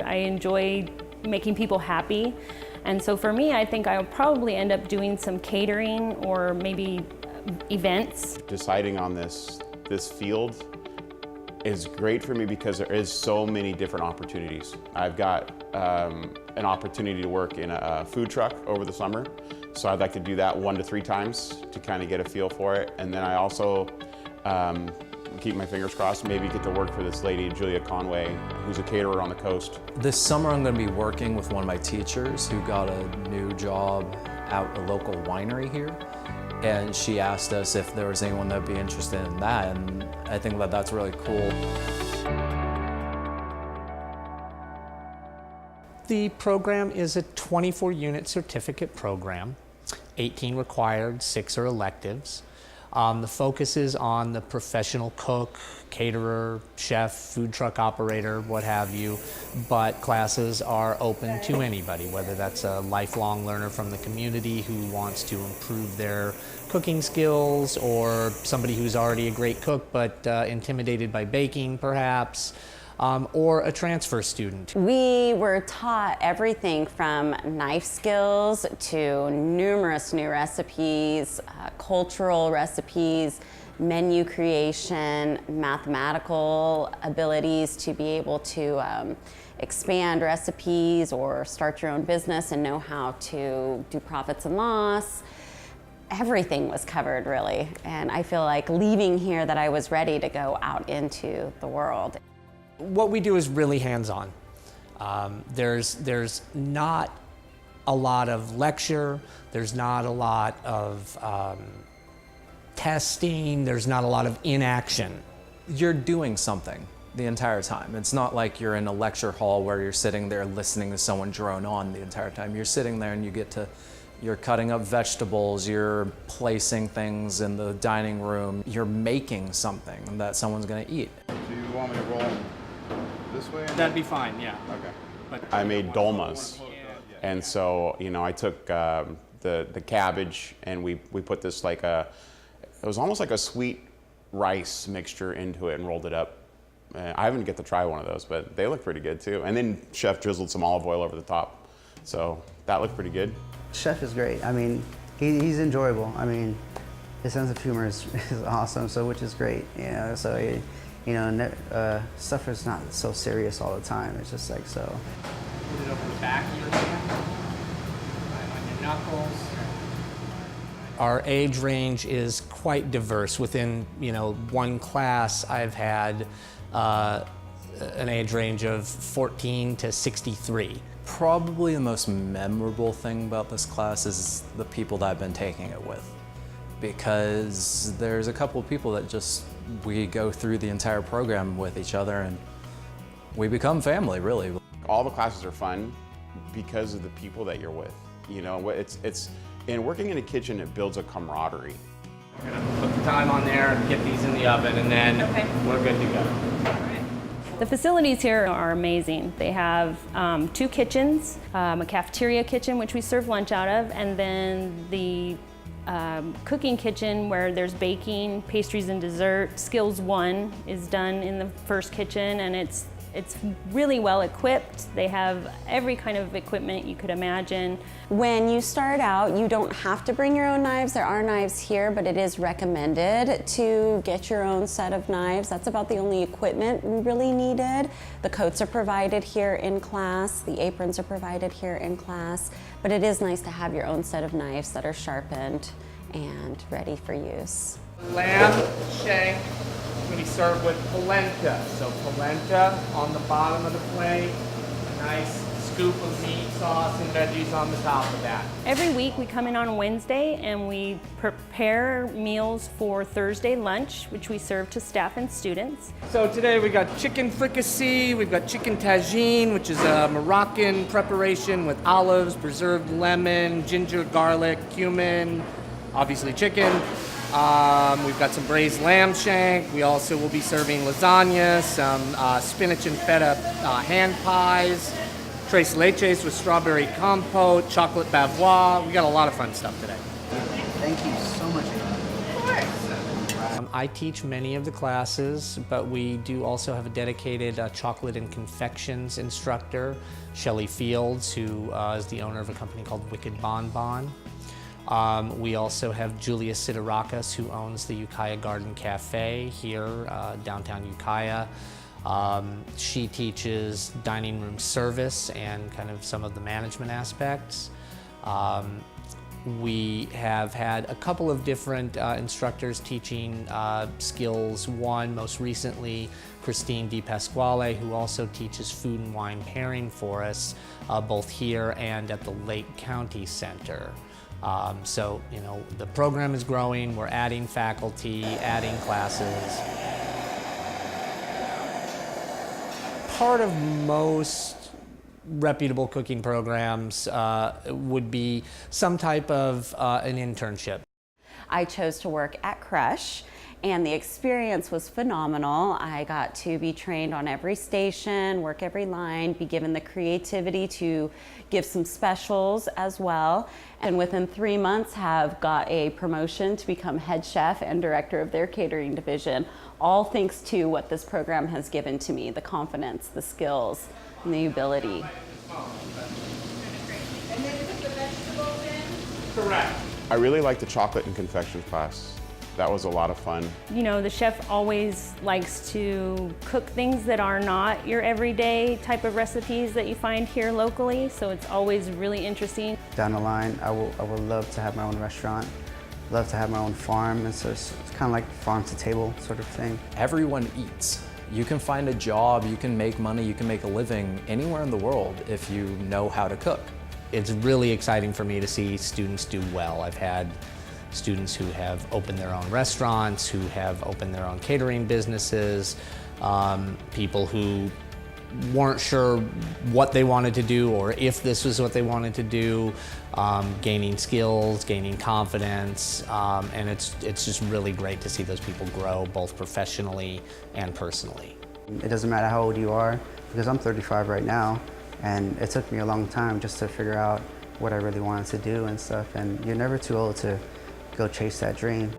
I enjoy making people happy. And so for me, I think I'll probably end up doing some catering or maybe events. Deciding on this field is great for me because there is so many different opportunities. I've got an opportunity to work in a food truck over the summer, so I'd like to do that 1 to 3 times to kind of get a feel for it. And then I also keep my fingers crossed, maybe get to work for this lady, Julia Conway, who's a caterer on the coast. This summer I'm going to be working with one of my teachers who got a new job at a local winery here. And she asked us if there was anyone that would be interested in that, and I think that that's really cool. The program is a 24-unit certificate program, 18 required, 6 are electives. The focus is on the professional cook, caterer, chef, food truck operator, what have you, but classes are open to anybody, whether that's a lifelong learner from the community who wants to improve their cooking skills, or somebody who's already a great cook but intimidated by baking perhaps, or a transfer student. We were taught everything from knife skills to numerous new recipes, cultural recipes, menu creation, mathematical abilities to be able to expand recipes or start your own business and know how to do profits and loss. Everything was covered, really, and I feel like leaving here that I was ready to go out into the world. What we do is really hands-on. There's not a lot of lecture, there's not a lot of testing, there's not a lot of inaction. You're doing something the entire time. It's not like you're in a lecture hall where you're sitting there listening to someone drone on the entire time. You're sitting there and you're cutting up vegetables, you're placing things in the dining room, you're making something that someone's gonna eat. Do you want me to roll this way? That'd be fine, yeah. Okay. I made dolmas, and so I took the cabbage and we put this it was almost like a sweet rice mixture into it and rolled it up. I haven't get to try one of those, but they look pretty good too. And then Chef drizzled some olive oil over the top, so that looked pretty good. Chef is great. I mean, he's enjoyable. I mean, his sense of humor is awesome, so which is great. So stuff is not so serious all the time. It's just like so. Put it over the back of your hand, right on your knuckles. Our age range is quite diverse. Within one class, I've had an age range of 14 to 63. Probably the most memorable thing about this class is the people that I've been taking it with, because there's a couple of people that we go through the entire program with each other and we become family, really. All the classes are fun because of the people that you're with. And working in a kitchen, it builds a camaraderie. We're gonna put the time on there and get these in the oven, and then we're good to go. The facilities here are amazing. They have 2 kitchens, a cafeteria kitchen, which we serve lunch out of, and then the cooking kitchen where there's baking, pastries and dessert. Skills 1 is done in the first kitchen, and it's really well equipped. They have every kind of equipment you could imagine. When you start out, you don't have to bring your own knives. There are knives here, but it is recommended to get your own set of knives. That's about the only equipment we really needed. The coats are provided here in class. The aprons are provided here in class. But it is nice to have your own set of knives that are sharpened and ready for use. Lamb shank going to be served with polenta. So polenta on the bottom of the plate, a nice scoop of meat, sauce, and veggies on the top of that. Every week we come in on Wednesday and we prepare meals for Thursday lunch, which we serve to staff and students. So today we got chicken fricassee, we've got chicken tagine, which is a Moroccan preparation with olives, preserved lemon, ginger, garlic, cumin, obviously chicken. We've got some braised lamb shank. We also will be serving lasagna, some spinach and feta hand pies, tres leches with strawberry compote, chocolate bavois. We got a lot of fun stuff today. Thank you so much. Of course. I teach many of the classes, but we do also have a dedicated chocolate and confections instructor, Shelley Fields, who is the owner of a company called Wicked Bon Bon. We also have Julia Siderakis, who owns the Ukiah Garden Cafe here, downtown Ukiah. She teaches dining room service and kind of some of the management aspects. We have had a couple of different instructors teaching skills. One, most recently, Christine DiPasquale, who also teaches food and wine pairing for us, both here and at the Lake County Center. So, you know, the program is growing, we're adding faculty, adding classes. Part of most reputable cooking programs would be some type of an internship. I chose to work at Crush, and the experience was phenomenal. I got to be trained on every station, work every line, be given the creativity to give some specials as well, and within 3 months have got a promotion to become head chef and director of their catering division, all thanks to what this program has given to me, the confidence, the skills, and the ability. And then put the vegetables in? Correct. I really liked the chocolate and confections class. That was a lot of fun. You know, the chef always likes to cook things that are not your everyday type of recipes that you find here locally, so it's always really interesting. Down the line, I would love to have my own restaurant, love to have my own farm, and so it's kind of like farm to table sort of thing. Everyone eats. You can find a job, you can make money, you can make a living anywhere in the world if you know how to cook. It's really exciting for me to see students do well. I've had students who have opened their own restaurants, who have opened their own catering businesses, people who weren't sure what they wanted to do or if this was what they wanted to do, gaining skills, gaining confidence, and it's just really great to see those people grow both professionally and personally. It doesn't matter how old you are, because I'm 35 right now, and it took me a long time just to figure out what I really wanted to do and stuff, and you're never too old to go chase that dream.